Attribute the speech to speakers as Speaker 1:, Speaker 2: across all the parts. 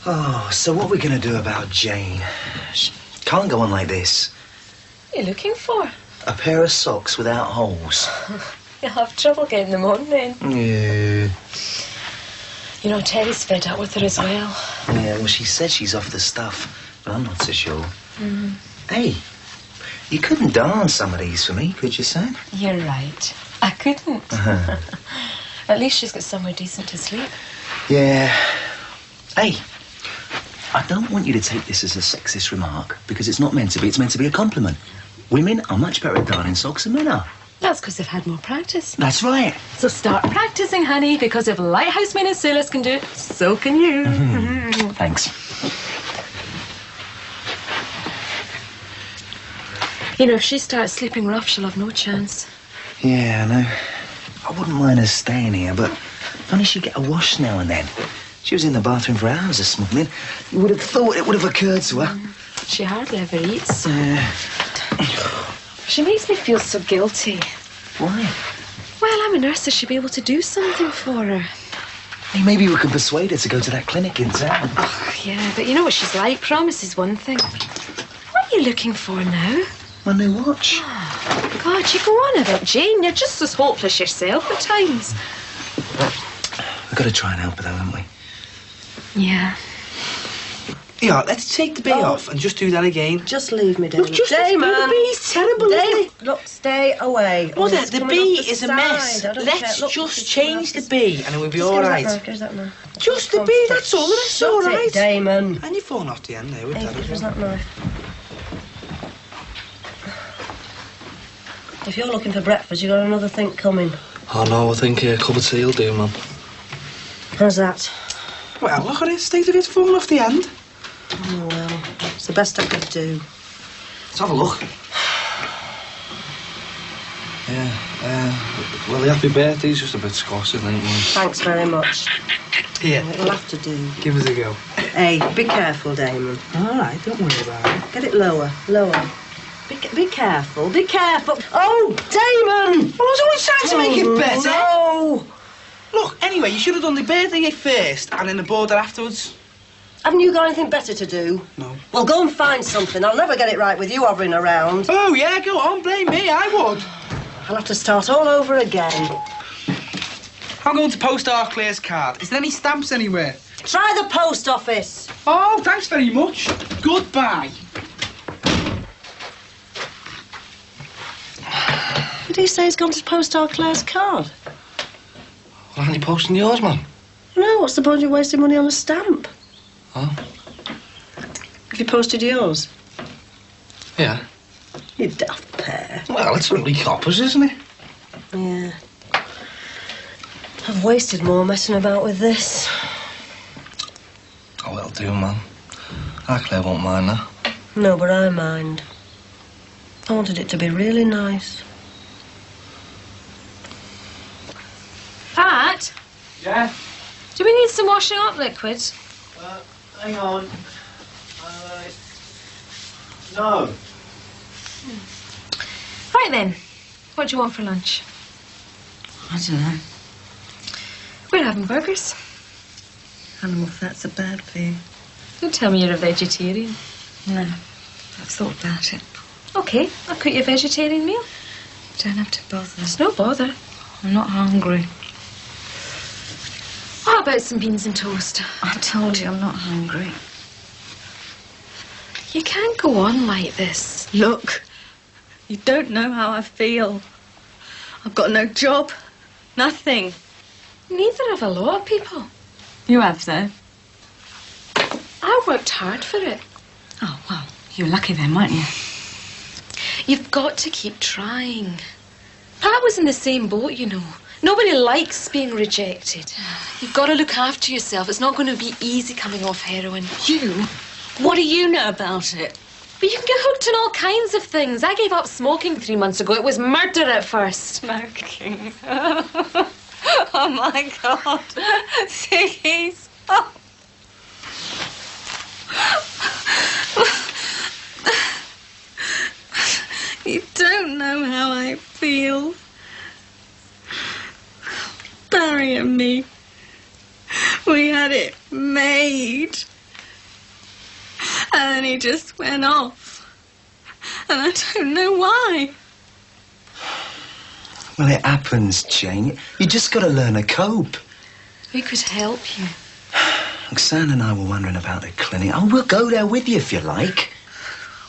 Speaker 1: Oh, so what are we going to do about Jane? She can't go on like this.
Speaker 2: What are you looking for?
Speaker 1: A pair of socks without holes.
Speaker 2: You'll have trouble getting them on then.
Speaker 1: Yeah.
Speaker 2: You know, Terry's fed up with her as well.
Speaker 1: Yeah, well, she said she's off the stuff, but I'm not so sure. Hey, you couldn't dance some of these for me, could you, son?
Speaker 2: You're right. I couldn't. At least she's got somewhere decent to sleep.
Speaker 1: Yeah. Hey, I don't want you to take this as a sexist remark, because it's not meant to be. It's meant to be a compliment. Women are much better at darning socks than men are.
Speaker 2: That's because they've had more practice.
Speaker 1: That's right.
Speaker 2: So start practicing, honey, because if Lighthouse Men and Sailors can do it, so can you.
Speaker 1: Thanks.
Speaker 2: You know, if she starts sleeping rough, she'll have no chance.
Speaker 1: Yeah, I know. I wouldn't mind her staying here, but if only she'd get a wash now and then. She was in the bathroom for hours this morning. You would have thought it would have occurred to her.
Speaker 2: She hardly ever eats. She makes me feel so guilty.
Speaker 1: Why?
Speaker 2: Well, I'm a nurse, so she'd be able to do something for her.
Speaker 1: Hey, maybe we can persuade her to go to that clinic in town.
Speaker 2: Oh, yeah, but you know what she's like. Promise is one thing. What are you looking for now?
Speaker 1: My new watch.
Speaker 2: Oh, God, you go on about Jane. You're just as hopeless yourself at times.
Speaker 1: We've got to try and help her, though, haven't we?
Speaker 2: Yeah.
Speaker 3: Yeah, let's take the bee off and just do that again.
Speaker 4: Just leave me, Damon.
Speaker 3: Look, just
Speaker 4: Damon.
Speaker 3: the bee's terrible, isn't it?
Speaker 4: Look, stay away.
Speaker 3: Mother,
Speaker 4: It's
Speaker 3: the
Speaker 4: coming
Speaker 3: bee
Speaker 4: off the
Speaker 3: is a
Speaker 4: side.
Speaker 3: mess.
Speaker 4: I don't
Speaker 3: Let's
Speaker 4: care. Look,
Speaker 3: just
Speaker 4: it's
Speaker 3: change the
Speaker 4: coming off
Speaker 3: bee and it will be
Speaker 4: Just
Speaker 3: all
Speaker 4: give us
Speaker 3: right.
Speaker 4: that now, give us that now.
Speaker 3: Just the bee, that's all. That's all
Speaker 4: Shut
Speaker 3: right.
Speaker 4: it, Damon.
Speaker 3: And you've fallen off the end there with
Speaker 4: Hey,
Speaker 3: that as
Speaker 4: give us
Speaker 3: well.
Speaker 4: that knife. If you're looking for breakfast, you've got another thing coming.
Speaker 5: Oh no, I think a cup of tea will do, man.
Speaker 4: How's that?
Speaker 3: Well, look at it. State of it's fallen off the end.
Speaker 4: Oh, well, it's the best I could do.
Speaker 3: Let's have a look.
Speaker 5: Yeah, well, the happy birthday's just a bit squashed, isn't it?
Speaker 4: Thanks very much.
Speaker 3: Here,
Speaker 4: It'll have to do.
Speaker 3: give us a go.
Speaker 4: Hey, be careful, Damon.
Speaker 3: All right, don't worry about it.
Speaker 4: Get it lower, lower. Be careful, be careful. Oh, Damon!
Speaker 3: Well, I was always trying to make it better.
Speaker 4: No!
Speaker 3: Look, anyway, you should have done the birthday first and then the border afterwards.
Speaker 4: Haven't you got anything better to do?
Speaker 3: No.
Speaker 4: Well, go and find something. I'll never get it right with you hovering around.
Speaker 3: Oh, yeah, go on, blame me, I would.
Speaker 4: I'll have to start all over again.
Speaker 3: I'm going to post our Claire's card. Is there any stamps anywhere?
Speaker 4: Try the post office.
Speaker 3: Oh, thanks very much. Goodbye.
Speaker 4: Did he say he's gone to post our Claire's card?
Speaker 5: Well, aren't you posting yours, man?
Speaker 4: No, what's the point of wasting money on a stamp?
Speaker 5: Oh?
Speaker 4: Have you posted yours?
Speaker 5: Yeah.
Speaker 4: You daft pair.
Speaker 5: Well, it's only coppers, isn't it?
Speaker 4: Yeah. I've wasted more messing about with this.
Speaker 5: Oh, it'll do, man. Our Claire won't mind that.
Speaker 4: No, but I mind. I wanted it to be really nice.
Speaker 2: Pat?
Speaker 1: Yeah?
Speaker 2: Do we need some washing up liquid?
Speaker 1: Hang on. No.
Speaker 2: Right then. What do you want for lunch?
Speaker 4: I don't know.
Speaker 2: We're having burgers.
Speaker 4: I don't know if that's a bad thing.
Speaker 2: Don't tell me you're a vegetarian.
Speaker 4: No, I've thought about it.
Speaker 2: Okay, I'll cook you a vegetarian meal.
Speaker 4: Don't have to bother.
Speaker 2: It's no bother.
Speaker 4: I'm not hungry.
Speaker 2: How about some beans and toast?
Speaker 4: I told you I'm not hungry.
Speaker 2: You can't go on like this.
Speaker 6: Look, you don't know how I feel. I've got no job, nothing.
Speaker 2: Neither have a lot of people.
Speaker 6: You have, though.
Speaker 2: I worked hard for it.
Speaker 6: Oh, well, you're lucky then, weren't you?
Speaker 2: You've got to keep trying. Pat was in the same boat, you know. Nobody likes being rejected. You've got to look after yourself. It's not going to be easy coming off heroin.
Speaker 6: You? What do you know about it?
Speaker 2: But you can get hooked on all kinds of things. I gave up smoking 3 months ago. It was murder at first.
Speaker 6: Smoking. Oh, my God. Ciggies. Oh. You don't know how I feel. Barry and me, we had it made. And then he just went off. And I don't know why.
Speaker 1: Well, it happens, Jane. You just got to learn to cope.
Speaker 2: We could help you.
Speaker 1: Look, Sam and I were wondering about the clinic. Oh, we'll go there with you if you like.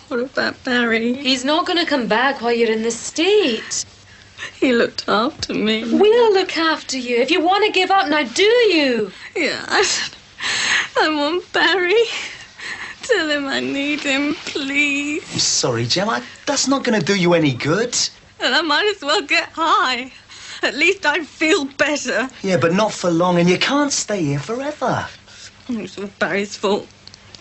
Speaker 6: What about Barry?
Speaker 2: He's not going to come back while you're in this state.
Speaker 6: He looked after me.
Speaker 2: We'll look after you. If you want to give up, now do you?
Speaker 6: Yeah, I want Barry. Tell him I need him, please.
Speaker 1: I'm sorry, Jem. That's not going to do you any good.
Speaker 6: And I might as well get high. At least I'd feel better.
Speaker 1: Yeah, but not for long, and you can't stay here forever.
Speaker 6: It was Barry's fault.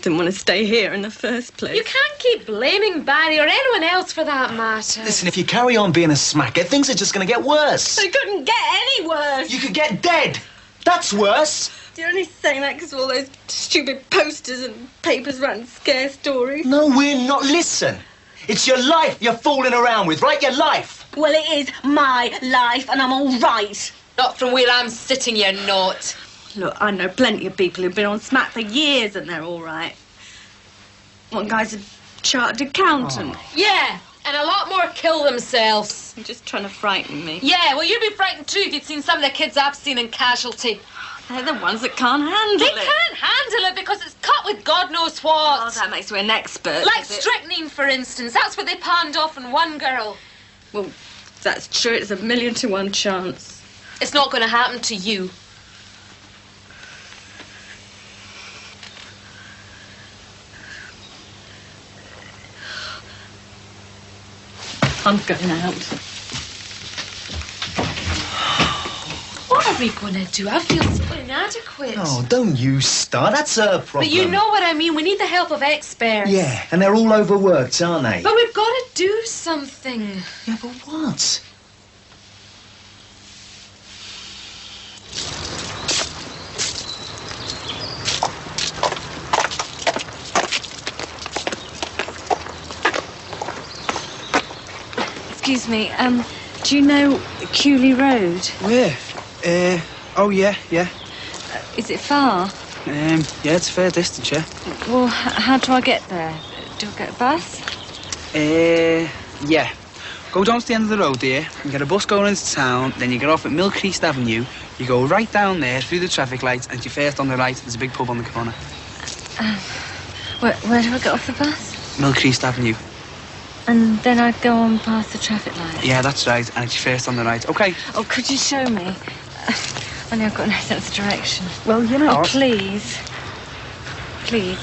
Speaker 6: Didn't want to stay here in the first place.
Speaker 2: You can't keep blaming Barry or anyone else for that matter.
Speaker 1: Listen, if you carry on being a smacker, things are just going to get worse.
Speaker 6: They couldn't get any worse.
Speaker 1: You could get dead. That's worse.
Speaker 6: You're only saying that because of all those stupid posters and papers running scare stories.
Speaker 1: No, we're not. Listen. It's your life you're fooling around with, right? Your life.
Speaker 4: Well, it is my life, and I'm all right.
Speaker 2: Not from where I'm sitting, you're not.
Speaker 6: Look, I know plenty of people who've been on smack for years and they're all right. One guy's a chartered accountant.
Speaker 2: Yeah, and a lot more kill themselves.
Speaker 6: You're just trying to frighten me.
Speaker 2: Yeah, well, you'd be frightened too if you'd seen some of the kids I've seen in Casualty.
Speaker 6: They're the ones that can't handle
Speaker 2: They
Speaker 6: it.
Speaker 2: can't handle it because it's cut with God knows what.
Speaker 6: Oh, that makes you an expert.
Speaker 2: Like
Speaker 6: does it?
Speaker 2: strychnine, for instance. That's what they panned off in one girl.
Speaker 6: Well, if that's true, it's 1,000,000 to 1 chance.
Speaker 2: It's not going to happen to you.
Speaker 6: I'm going out.
Speaker 2: What are we going to do? I feel so inadequate.
Speaker 1: Oh, don't you start. That's her problem.
Speaker 2: But you know what I mean. We need the help of experts.
Speaker 1: Yeah, and they're all overworked, aren't they?
Speaker 2: But we've got to do something.
Speaker 1: Yeah, but what?
Speaker 6: Excuse me, do you know Cooley Road?
Speaker 3: Where? Oh, yeah.
Speaker 6: Is it far?
Speaker 3: Yeah, it's a fair distance, yeah.
Speaker 6: Well, how do I get there? Do I get a bus?
Speaker 3: Yeah. Go down to the end of the road there and get a bus going into town, then you get off at Milcreast Avenue, you go right down there through the traffic lights, and you're first on the right, there's a big pub on the corner.
Speaker 6: Where do I get off the bus?
Speaker 3: Milcreast Avenue.
Speaker 6: And then I go on past the traffic light?
Speaker 3: Yeah, that's right, and it's your first on the right. OK.
Speaker 6: Oh, could you show me? Only I've got no sense of direction.
Speaker 3: Well, you know.
Speaker 6: Oh, please. Please.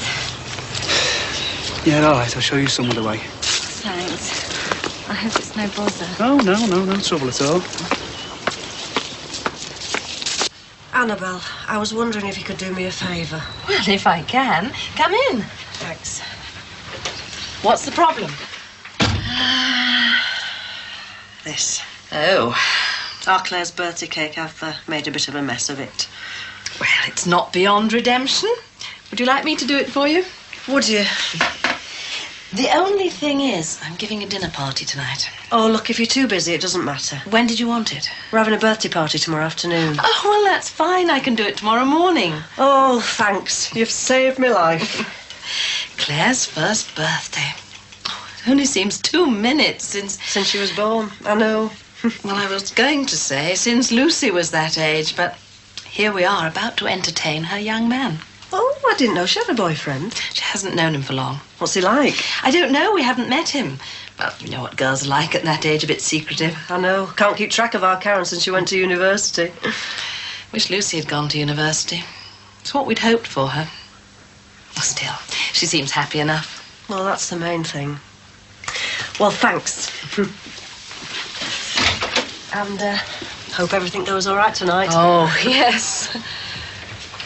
Speaker 3: Yeah, all right, I'll show you some of the way.
Speaker 6: Thanks. I hope it's no bother.
Speaker 3: No trouble at all.
Speaker 4: Annabelle, I was wondering if you could do me a favour.
Speaker 2: Well, if I can, come in.
Speaker 4: Thanks.
Speaker 2: What's the problem?
Speaker 4: This.
Speaker 2: Oh.
Speaker 4: Our Claire's birthday cake, I've made a bit of a mess of it.
Speaker 7: Well, it's not beyond redemption. Would you like me to do it for you?
Speaker 4: Would you?
Speaker 7: The only thing is, I'm giving a dinner party tonight.
Speaker 4: Oh, look, if you're too busy, it doesn't matter.
Speaker 7: When did you want it?
Speaker 4: We're having a birthday party tomorrow afternoon.
Speaker 7: Oh, well, that's fine. I can do it tomorrow morning.
Speaker 4: Oh, thanks. You've saved my life.
Speaker 7: Claire's first birthday. Oh, it only seems 2 minutes since...
Speaker 4: Since she was born, I know.
Speaker 7: Well, I was going to say since Lucy was that age, but here we are about to entertain her young man.
Speaker 4: Oh, I didn't know she had a boyfriend.
Speaker 7: She hasn't known him for long.
Speaker 4: What's he like?
Speaker 7: I don't know. We haven't met him. Well, you know what girls are like at that age, a bit secretive.
Speaker 4: I know. Can't keep track of our Karen since she went to university.
Speaker 7: Wish Lucy had gone to university. It's what we'd hoped for her. Still, she seems happy enough.
Speaker 4: Well, that's the main thing. Well, thanks. And hope everything goes all right tonight.
Speaker 7: Oh, yes.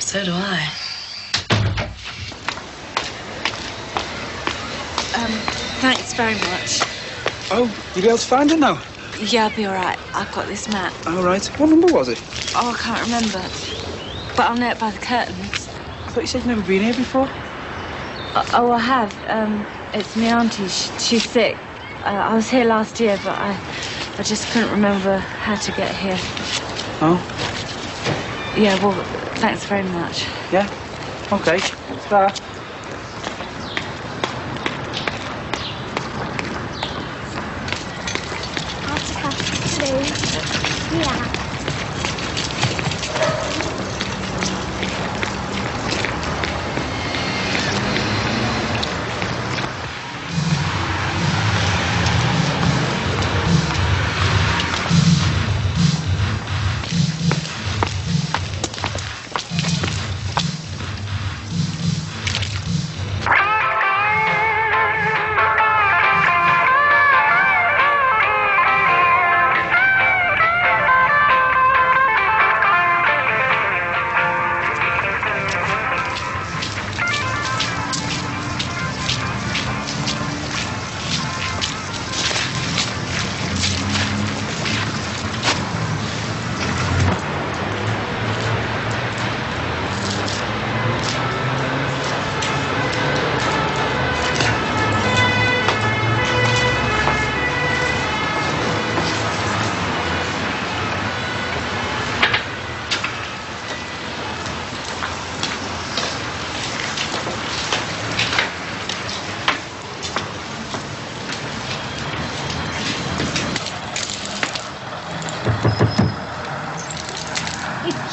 Speaker 7: So do I.
Speaker 6: Thanks very much.
Speaker 3: Oh, you'll be able to find it now?
Speaker 6: Yeah, I'll be all right. I've got this map.
Speaker 3: All right. What number was it?
Speaker 6: Oh, I can't remember. But I'll know it by the curtains.
Speaker 3: I thought you said you'd never been here before.
Speaker 6: Oh, I have. It's my auntie. She's sick. I was here last year, but I just couldn't remember how to get here.
Speaker 3: Oh?
Speaker 6: Yeah, well, thanks very much.
Speaker 3: Yeah? OK. Start.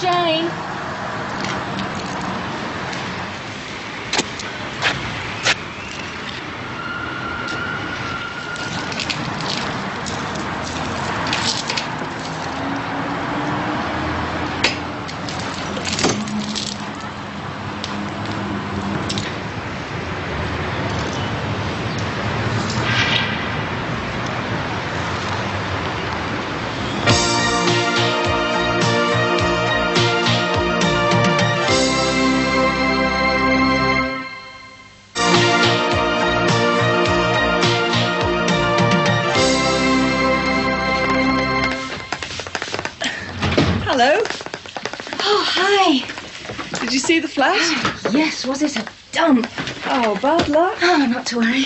Speaker 6: Jane.
Speaker 8: Hello.
Speaker 6: Oh, hi.
Speaker 8: Did you see the flat?
Speaker 6: Yes, was it a dump?
Speaker 8: Oh, bad luck.
Speaker 6: Oh, not to worry.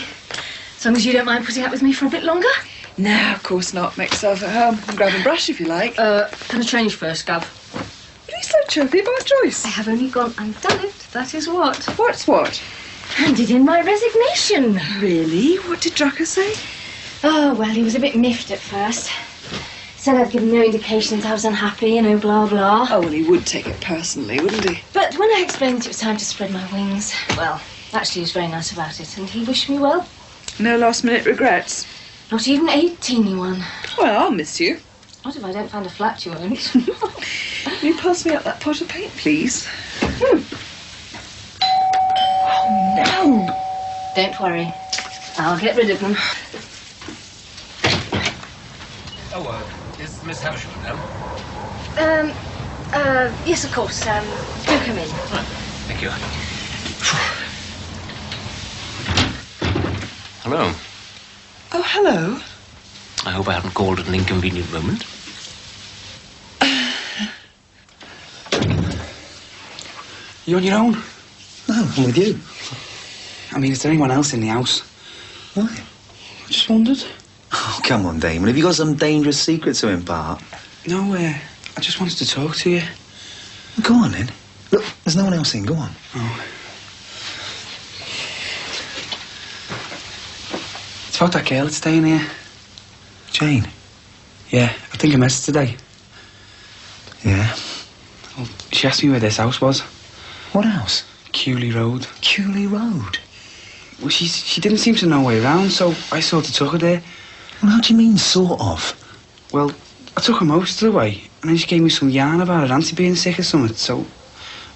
Speaker 6: As long as you don't mind putting up with me for a bit longer.
Speaker 8: No, of course not. Make yourself at home. And grab and brush if you like.
Speaker 6: Gonna change first, Gav.
Speaker 8: What are you so chirpy about, Joyce?
Speaker 6: I have only gone and done it. That is what.
Speaker 8: What's what?
Speaker 6: Handed in my resignation.
Speaker 8: Really? What did Drucker say?
Speaker 6: Oh, well, he was a bit miffed at first. Said I'd given no indications I was unhappy, you know, blah, blah.
Speaker 8: Oh, well, he would take it personally, wouldn't he?
Speaker 6: But when I explained it was time to spread my wings, well, actually he was very nice about it, and he wished me well.
Speaker 8: No last-minute regrets?
Speaker 6: Not even a teeny one.
Speaker 8: Well, I'll miss you.
Speaker 6: What if I don't find a flat you own?
Speaker 8: Can you pass me up that pot of paint, please? Oh, no.
Speaker 6: Don't worry. I'll get rid of them.
Speaker 9: Oh, is Miss Havisham now?
Speaker 6: Yes, of course. Do come in.
Speaker 9: Thank you. Hello.
Speaker 8: Oh, hello.
Speaker 9: I hope I haven't called at an inconvenient moment.
Speaker 3: You on your own?
Speaker 1: No, I'm with you.
Speaker 3: I mean, is there anyone else in the house?
Speaker 1: Why?
Speaker 3: I just wondered.
Speaker 1: Oh, come on, Damon. Have you got some dangerous secret to impart?
Speaker 3: No, I just wanted to talk to you.
Speaker 1: Well, go on, then. Look, there's no one else in. Go on.
Speaker 3: Oh. It's about that girl that's staying here.
Speaker 1: Jane?
Speaker 3: Yeah, I think I missed her today.
Speaker 1: Yeah?
Speaker 3: Well, she asked me where this house was.
Speaker 1: What house?
Speaker 3: Cooley Road.
Speaker 1: Cooley Road?
Speaker 3: Well, she didn't seem to know her way around, so I sort of took her there.
Speaker 1: Well, how do you mean, sort of?
Speaker 3: Well, I took her most of the way, and then she gave me some yarn about her auntie being sick or something, so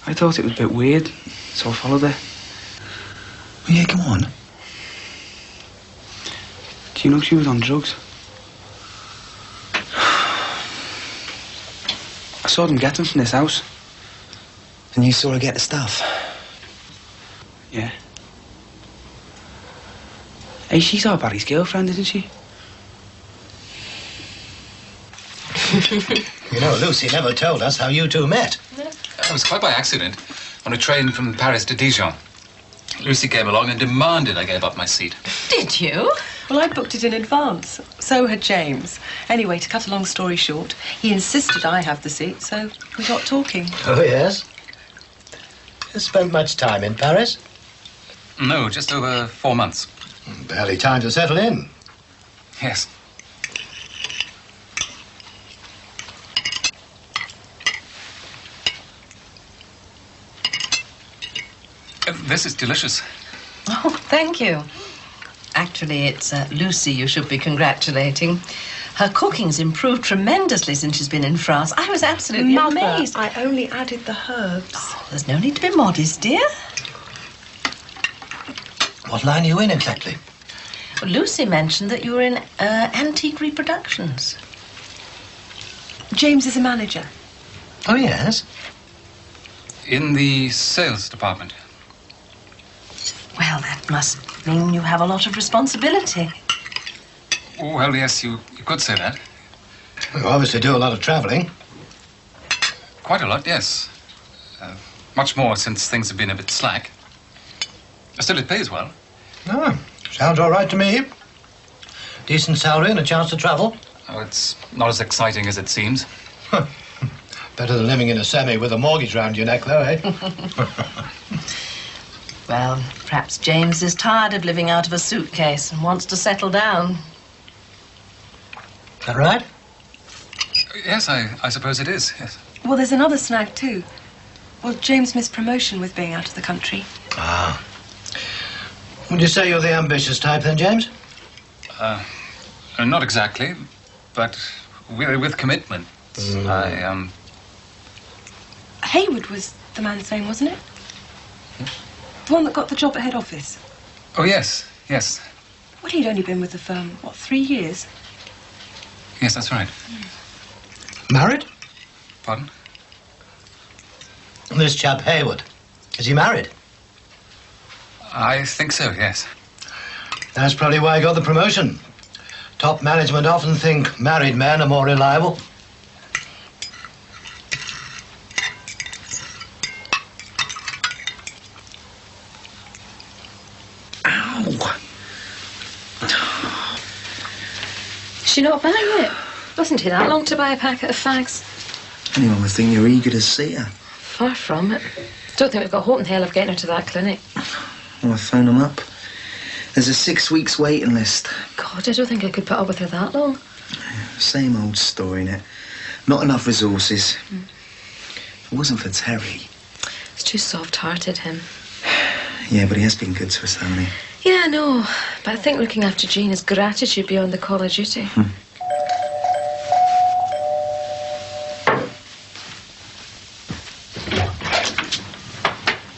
Speaker 3: I thought it was a bit weird, so I followed her.
Speaker 1: Well, yeah, come on.
Speaker 3: Do you know she was on drugs? I saw them get them from this house.
Speaker 1: And you saw her get the stuff?
Speaker 3: Yeah. Hey, she's our Barry's girlfriend, isn't she?
Speaker 10: You know, Lucy never told us how you two met.
Speaker 11: It was quite by accident, on a train from Paris to Dijon. Lucy came along and demanded I gave up my seat.
Speaker 7: Did you?
Speaker 8: Well, I booked it in advance. So had James. Anyway, to cut a long story short, he insisted I have the seat, so we got talking.
Speaker 10: Oh, yes? You spent much time in Paris?
Speaker 11: No, just over 4 months.
Speaker 10: Barely time to settle in.
Speaker 11: Yes. This is delicious.
Speaker 7: Oh, thank you. Actually, it's Lucy you should be congratulating. Her cooking's improved tremendously since she's been in France. I was absolutely amazed.
Speaker 8: I only added the herbs.
Speaker 7: Oh, there's no need to be modest, dear.
Speaker 10: What line are you in exactly?
Speaker 7: Well, Lucy mentioned that you were in antique reproductions.
Speaker 8: James is a manager.
Speaker 10: Oh, yes?
Speaker 11: In the sales department.
Speaker 7: Well, that must mean you have a lot of responsibility.
Speaker 11: Oh, well, yes, you could say that.
Speaker 10: You obviously do a lot of travelling.
Speaker 11: Quite a lot, yes. Much more since things have been a bit slack. Still, it pays well.
Speaker 10: Oh, sounds all right to me. Decent salary and a chance to travel.
Speaker 11: Oh, it's not as exciting as it seems.
Speaker 10: Better than living in a semi with a mortgage round your neck, though, eh?
Speaker 7: Well, perhaps James is tired of living out of a suitcase and wants to settle down.
Speaker 10: Is that right?
Speaker 11: Yes, I suppose it is, yes.
Speaker 8: Well, there's another snag, too. Well, James missed promotion with being out of the country.
Speaker 10: Ah. Would you say you're the ambitious type then, James?
Speaker 11: Not exactly, but with commitment.
Speaker 8: Hayward was the man's name, wasn't it? The one that got the job at head office.
Speaker 11: Oh, yes, yes.
Speaker 8: Well, he'd only been with the firm, 3 years?
Speaker 11: Yes, that's right.
Speaker 10: Married?
Speaker 11: Pardon?
Speaker 10: This chap Hayward, is he married?
Speaker 11: I think so, yes.
Speaker 10: That's probably why he got the promotion. Top management often think married men are more reliable.
Speaker 1: Ow!
Speaker 2: Is she not back yet? Wasn't it that long to buy a packet of fags?
Speaker 1: Anyone would think you're eager to see her.
Speaker 2: Far from it. Don't think we've got hope in hell of getting her to that clinic.
Speaker 1: Well, I phoned them up. There's a 6 weeks waiting list.
Speaker 2: God, I don't think I could put up with her that long.
Speaker 1: Same old story, innit? Not enough resources. If it wasn't for Terry.
Speaker 2: It's too soft-hearted, him.
Speaker 1: Yeah, but he has been good to us, hasn't he?
Speaker 2: Yeah, I know. But I think looking after Jean is gratitude beyond the call of duty.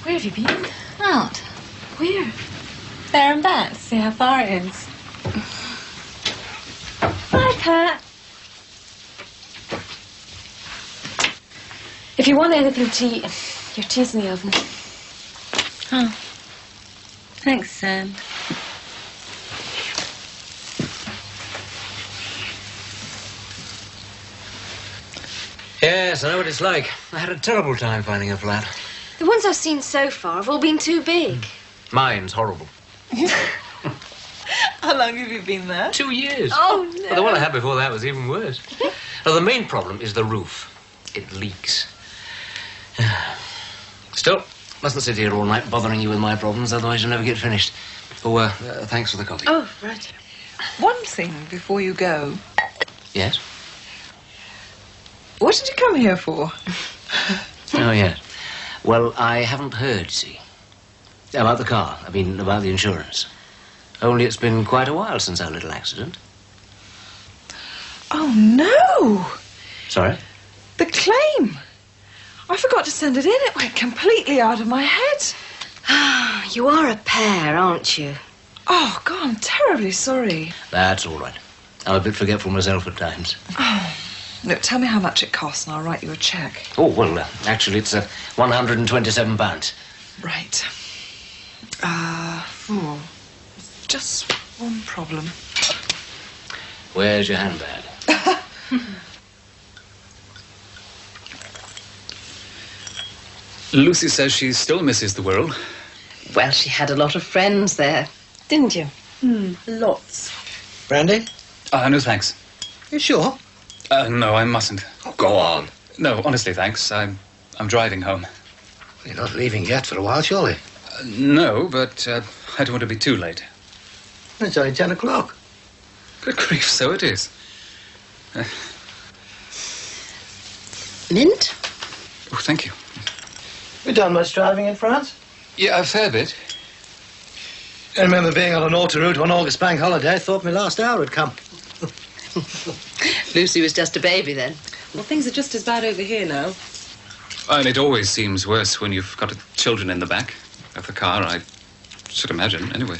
Speaker 2: Where have you been?
Speaker 6: Out.
Speaker 2: Where?
Speaker 6: There and back. See how far it is. Bye, Pat.
Speaker 2: If you want anything to eat, your tea's in the oven.
Speaker 6: Oh. Thanks, Sam.
Speaker 9: Yes, I know what it's like. I had a terrible time finding a flat.
Speaker 2: The ones I've seen so far have all been too big.
Speaker 9: Mine's horrible.
Speaker 8: How long have you been there?
Speaker 9: 2 years.
Speaker 2: Oh, no.
Speaker 9: Well, the one I had before that was even worse. Now, the main problem is the roof. It leaks. Still, mustn't sit here all night bothering you with my problems, otherwise you'll never get finished. Oh, thanks for the coffee.
Speaker 2: Oh, right.
Speaker 8: One thing before you go.
Speaker 9: Yes?
Speaker 8: What did you come here for?
Speaker 9: Oh, yes. Well, I haven't heard, you see. About the car. I mean, about the insurance. Only it's been quite a while since our little accident.
Speaker 8: Oh, no!
Speaker 9: Sorry?
Speaker 8: The claim! I forgot to send it in. It went completely out of my head.
Speaker 2: You are a pair, aren't you?
Speaker 8: Oh, God, I'm terribly sorry.
Speaker 9: That's all right. I'm a bit forgetful myself at times.
Speaker 8: Oh, look, tell me how much it costs and I'll write you a cheque.
Speaker 9: Oh, well, actually, it's £127.
Speaker 8: Right. Just one problem.
Speaker 9: Where's your handbag?
Speaker 11: Lucy says she still misses the world.
Speaker 7: Well, she had a lot of friends there, didn't you?
Speaker 8: Lots.
Speaker 10: Brandy?
Speaker 11: No, thanks.
Speaker 10: You sure?
Speaker 11: No, I mustn't.
Speaker 5: Oh, go on.
Speaker 11: No, honestly, thanks. I'm driving home.
Speaker 10: You're not leaving yet for a while, surely?
Speaker 11: No, but I don't want to be too late.
Speaker 10: It's only 10 o'clock.
Speaker 11: Good grief, so it is.
Speaker 7: Mint?
Speaker 11: Oh, thank you.
Speaker 10: You done much driving in France?
Speaker 11: Yeah, a fair bit.
Speaker 10: I remember being on an autoroute on August bank holiday. Thought my last hour had come.
Speaker 7: Lucy was just a baby then.
Speaker 8: Well, things are just as bad over here now.
Speaker 11: And it always seems worse when you've got children in the back of the car, I should imagine, anyway.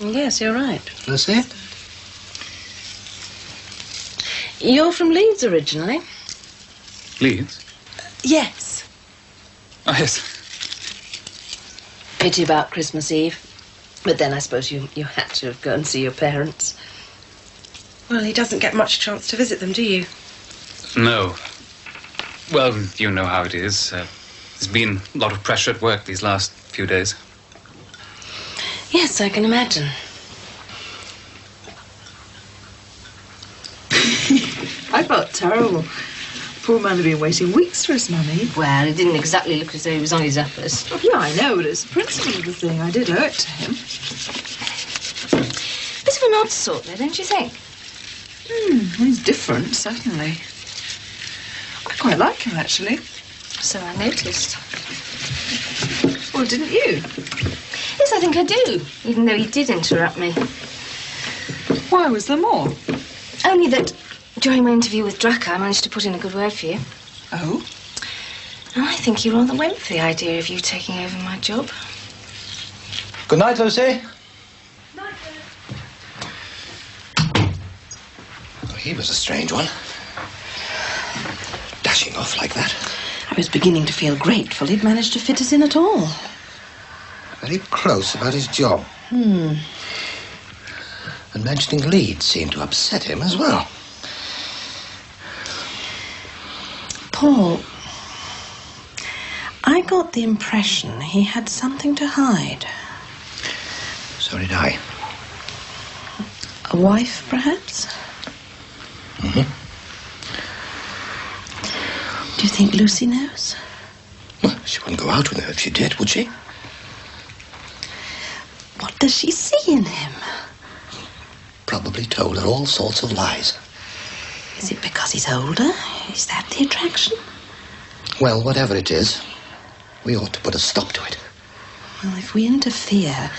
Speaker 7: Yes, you're right.
Speaker 10: Let's see.
Speaker 7: You're from Leeds originally?
Speaker 11: Leeds?
Speaker 8: Yes.
Speaker 11: Oh, yes.
Speaker 7: Pity about Christmas Eve. But then I suppose you had to go and see your parents.
Speaker 8: Well, he doesn't get much chance to visit them, do you?
Speaker 11: No. Well, you know how it is. There's been a lot of pressure at work these last few days.
Speaker 7: Yes, I can imagine.
Speaker 8: I felt terrible. Poor man had been waiting weeks for his money.
Speaker 2: Well, it didn't exactly look as though he was on his uppers.
Speaker 8: Oh, yeah, I know, but it's the principle of the thing. I did owe it to him.
Speaker 2: Bit of an odd sort, though, don't you think?
Speaker 8: He's different, certainly. quite like him, actually.
Speaker 2: So I noticed.
Speaker 8: Well, didn't you?
Speaker 2: Yes, I think I do, even though he did interrupt me.
Speaker 8: Why, was there more?
Speaker 2: Only that during my interview with Drucker, I managed to put in a good word for you.
Speaker 8: Oh?
Speaker 2: And I think he rather went for the idea of you taking over my job.
Speaker 10: Good night, Lucy. Oh, he was a strange one. Dashing off like that.
Speaker 7: I was beginning to feel grateful he'd managed to fit us in at all.
Speaker 10: Very close about his job. And mentioning Leeds seemed to upset him as well.
Speaker 7: Paul, I got the impression he had something to hide.
Speaker 10: So did I.
Speaker 7: A wife, perhaps?
Speaker 10: Mm-hmm.
Speaker 7: Do you think Lucy knows?
Speaker 10: Well, she wouldn't go out with him if she did, would she?
Speaker 7: What does she see in him?
Speaker 10: Probably told her all sorts of lies.
Speaker 7: Is it because he's older? Is that the attraction?
Speaker 10: Well, whatever it is, we ought to put a stop to it.
Speaker 7: Well, if we interfere...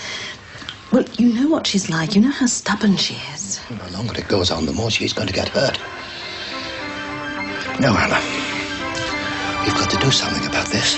Speaker 7: Well, you know what she's like. You know how stubborn she is.
Speaker 10: The longer it goes on, the more she's going to get hurt. No, Anna. We've got to do something about this.